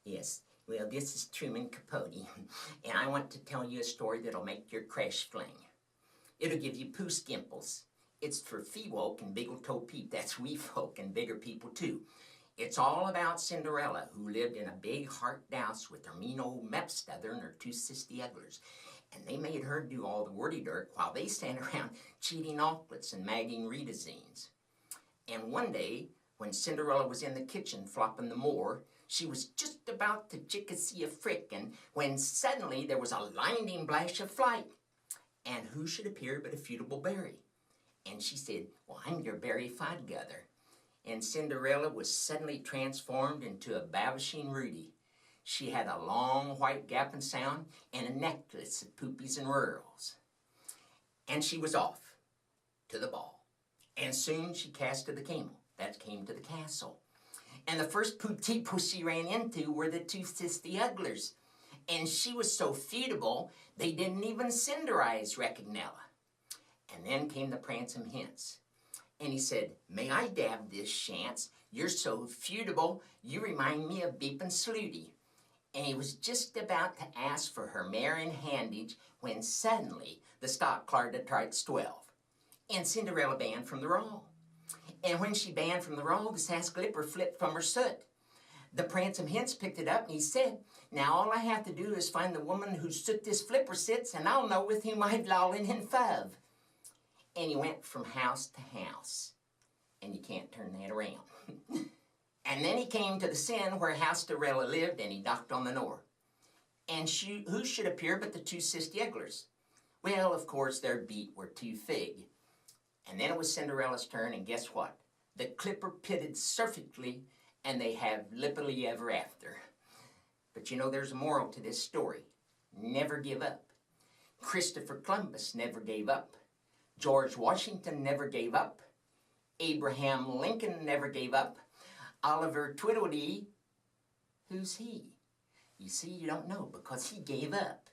Yes, well, this is Truman Capote, and I want to tell you a story that'll make your crash fling. It'll give you poo skimples. It's for fee-woke and biggle-toe peep. That's wee folk and bigger people, too. It's all about Cinderella, who lived in a big heart house with her mean old mepstother and her two sisty ugglers. And they made her do all the wordy-dirt while they stand around cheating auklets and magging Rita-zines. And one day, when Cinderella was in the kitchen flopping the more, she was just about to chickasee a frickin' when suddenly there was a blinding flash of flight. And who should appear but a feudable berry? And she said, "Well, I'm your berry fodgather." And Cinderella was suddenly transformed into a babishing Rudy. She had a long white gap and sound and a necklace of poopies and rurls. And she was off to the ball. And soon she cast to the camel that came to the castle. And the first people she ran into were the two sisty ugglers. And she was so feudable, they didn't even Cinderize Reckonella. And then came the Pransome Hints. And he said, "May I dab this chance? You're so feudable, you remind me of Beep and Slooty." And he was just about to ask for her mare in handage when suddenly the stock cleared at Trikes 12. And Cinderella banned from the roll. And when she banned from the roll, the sass-glipper flipped from her soot. The Pransome Hints picked it up and he said, "Now all I have to do is find the woman whose soot this flipper sits and I'll know with whom I've lolling and fub." And he went from house to house. And you can't turn that around. And then he came to the sin where Cinderella lived and he knocked on the door. And who should appear but the two sisty ugglers? Well, of course, their beat were too fig. And then it was Cinderella's turn, and guess what? The clipper pitted perfectly, and they have lippily ever after. But you know, there's a moral to this story. Never give up. Christopher Columbus never gave up. George Washington never gave up. Abraham Lincoln never gave up. Oliver Tweedledee, who's he? You see, you don't know because he gave up.